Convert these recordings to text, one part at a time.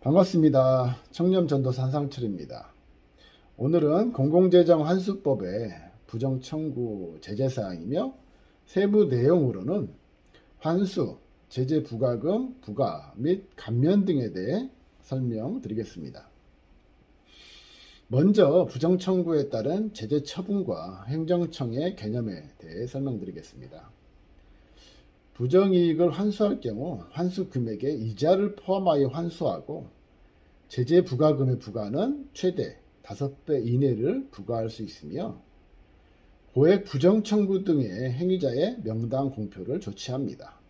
반갑습니다. 청렴전도사 한상철입니다. 오늘은 공공재정 환수법의 부정청구 제재사항이며 세부 내용으로는 환수, 제재 부과금, 부과 및 감면 등에 대해 설명드리겠습니다. 먼저 부정청구에 따른 제재 처분과 행정청의 개념에 대해 설명드리겠습니다. 부정이익을 환수할 경우 환수 금액에 이자를 포함하여 환수하고 제재 부과금의 부과는 최대 5배 이내를 부과할 수 있으며 고액 부정청구 등의 행위자의 명단 공표를 조치합니다.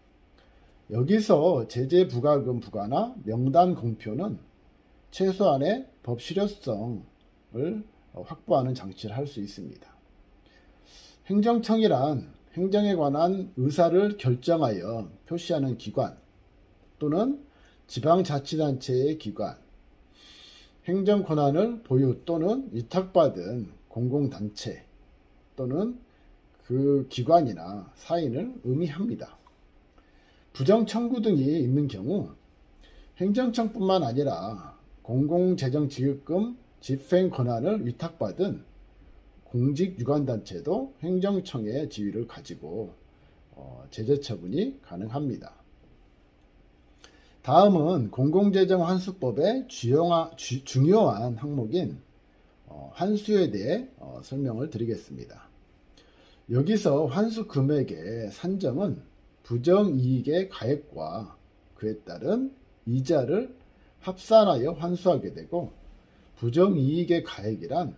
여기서 제재 부과금 부과나 명단 공표는 최소한의 법 실효성을 확보하는 장치를 할 수 있습니다. 행정청이란 행정에 관한 의사를 결정하여 표시하는 기관 또는 지방자치단체의 기관, 행정 권한을 보유 또는 위탁받은 공공단체 또는 그 기관이나 사인을 의미합니다. 부정청구 등이 있는 경우 행정청뿐만 아니라 공공재정지급금 집행 권한을 위탁받은 공직유관단체도 행정청의 지위를 가지고 제재 처분이 가능합니다. 다음은 공공재정환수법의 중요한 항목인 환수에 대해 설명을 드리겠습니다. 여기서 환수 금액의 산정은 부정이익의 가액과 그에 따른 이자를 합산하여 환수하게 되고, 부정이익의 가액이란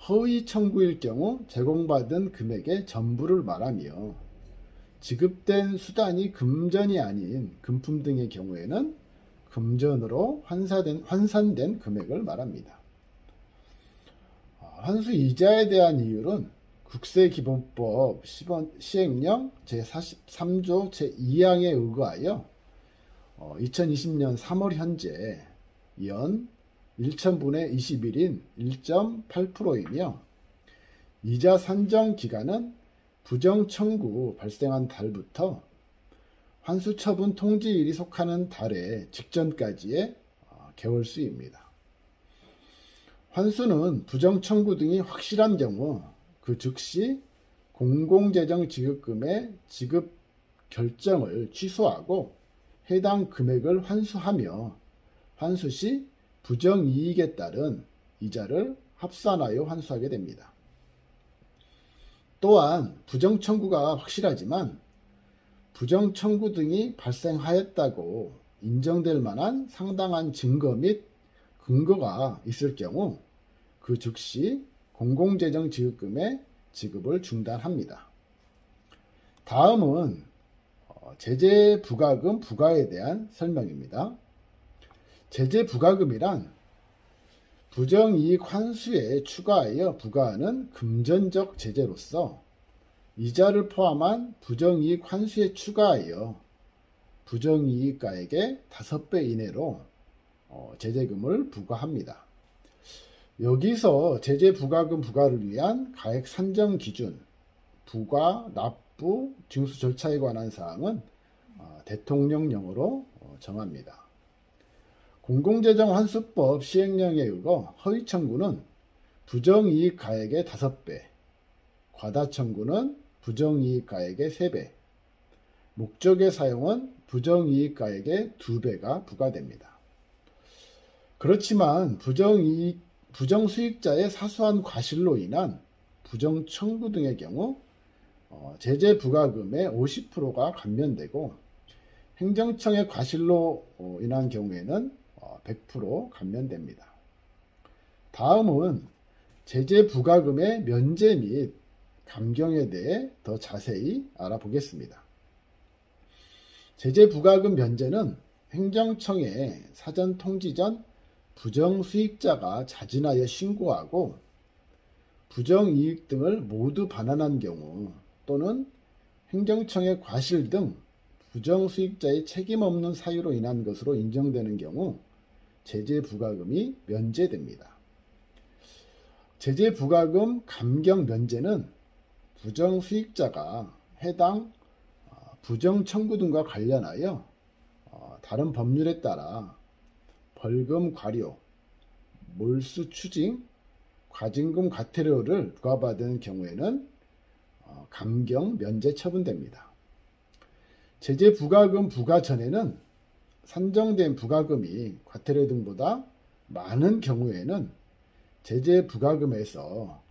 허위 청구일 경우 제공받은 금액의 전부를 말하며 지급된 수단이 금전이 아닌 금품 등의 경우에는 금전으로 환산된 금액을 말합니다. 환수 이자에 대한 이율은 국세기본법 시행령 제43조 제2항에 의거하여 2020년 3월 현재 연 1000분의 21인 1.8%이며 이자 산정 기간은 부정청구 발생한 달부터 환수처분 통지일이 속하는 달의 직전까지의 개월수입니다. 환수는 부정청구 등이 확실한 경우 그 즉시 공공재정지급금의 지급 결정을 취소하고 해당 금액을 환수하며 환수 시 부정이익에 따른 이자를 합산하여 환수하게 됩니다. 또한 부정청구가 확실하지만 부정청구 등이 발생하였다고 인정될 만한 상당한 증거 및 근거가 있을 경우 그 즉시 공공재정지급금의 지급을 중단합니다. 다음은 제재 부과금 부과에 대한 설명입니다. 제재 부과금이란 부정이익 환수에 추가하여 부과하는 금전적 제재로서 이자를 포함한 부정이익 환수에 추가하여 부정이익가액의 5배 이내로 제재금을 부과합니다. 여기서 제재 부과금 부과를 위한 가액 산정 기준, 부과, 납부, 징수 절차에 관한 사항은 대통령령으로 정합니다. 공공재정환수법 시행령에 의거 허위청구는 부정이익 가액의 5배, 과다청구는 부정이익 가액의 3배, 목적의 사용은 부정이익 가액의 2배가 부과됩니다. 그렇지만 부정수익자의 사소한 과실로 인한 부정청구 등의 경우 제재 부과금의 50%가 감면되고 행정청의 과실로 인한 경우에는 100% 감면됩니다. 다음은 제재 부과금의 면제 및 감경에 대해 더 자세히 알아보겠습니다. 제재 부과금 면제는 행정청에 사전 통지 전 부정수익자가 자진하여 신고하고 부정이익 등을 모두 반환한 경우 또는 행정청의 과실 등 부정수익자의 책임 없는 사유로 인한 것으로 인정되는 경우 제재 부과금이 면제됩니다. 제재 부과금 감경 면제는 부정수익자가 해당 부정청구 등과 관련하여 다른 법률에 따라 벌금 과료, 몰수 추징, 과징금 과태료를 부과받은 경우에는 감경 면제 처분됩니다. 제재 부과금 부과 전에는 산정된 부과금이 과태료 등보다 많은 경우에는 제재 부과금에서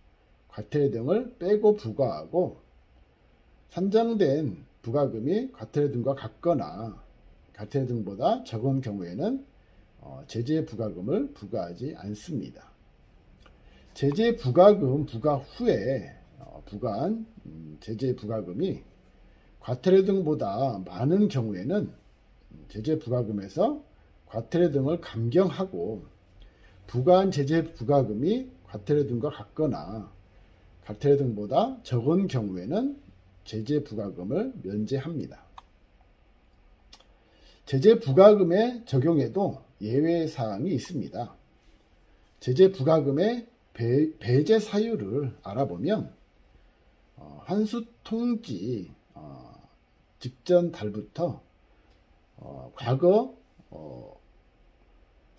과태료 등을 빼고 부과하고, 산정된 부과금이 과태료 등과 같거나 과태료 등보다 적은 경우에는 제재 부과금을 부과하지 않습니다. 제재 부과금 부과 후에 부과한 제재 부과금이 과태료 등보다 많은 경우에는 제재 부과금에서 과태료 등을 감경하고, 부과한 제재 부과금이 과태료 등과 같거나 과태료 등보다 적은 경우에는 제재 부과금을 면제합니다. 제재 부과금의 적용에도 예외 사항이 있습니다. 제재 부과금의 배제 사유를 알아보면 환수 통지 직전 달부터 과거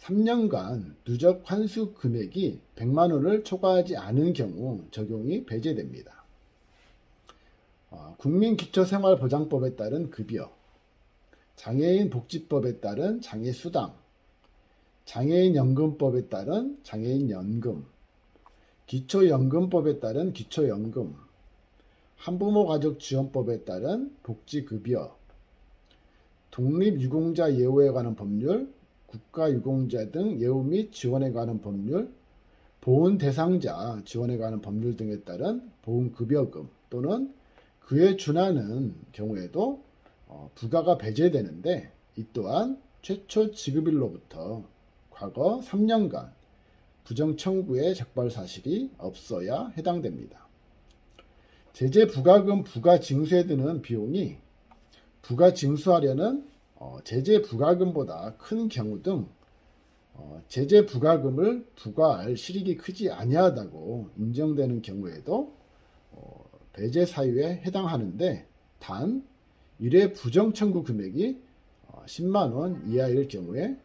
3년간 누적 환수 금액이 100만 원을 초과하지 않은 경우 적용이 배제됩니다. 국민기초생활보장법에 따른 급여, 장애인 복지법에 따른 장애수당, 장애인연금법에 따른 장애인연금, 기초연금법에 따른 기초연금, 한부모가족지원법에 따른 복지급여, 독립유공자 예우에 관한 법률, 국가유공자 등 예우 및 지원에 관한 법률, 보훈 대상자 지원에 관한 법률 등에 따른 보훈급여금 또는 그에 준하는 경우에도 부과가 배제되는데, 이 또한 최초 지급일로부터 과거 3년간 부정 청구의 적발 사실이 없어야 해당됩니다. 제재 부과금 부과 징수에 드는 비용이 부과 징수하려는 제재 부과금보다 큰 경우 등 제재 부과금을 부과할 실익이 크지 아니하다고 인정되는 경우에도 배제 사유에 해당하는데, 단 1회 부정 청구 금액이 10만 원 이하일 경우에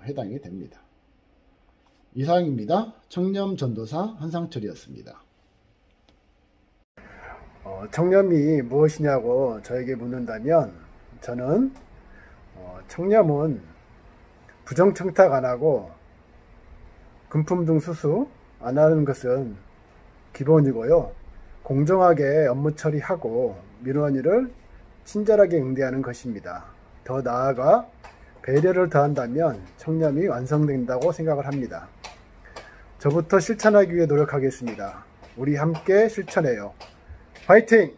해당이 됩니다. 이상입니다. 청렴전도사 한상철이었습니다. 청렴이 무엇이냐고 저에게 묻는다면, 저는 청렴은 부정청탁 안 하고 금품 등 수수 안 하는 것은 기본이고요. 공정하게 업무 처리하고 미루한 일을 친절하게 응대하는 것입니다. 더 나아가 배려를 더한다면 청렴이 완성된다고 생각을 합니다. 저부터 실천하기 위해 노력하겠습니다. 우리 함께 실천해요. 화이팅!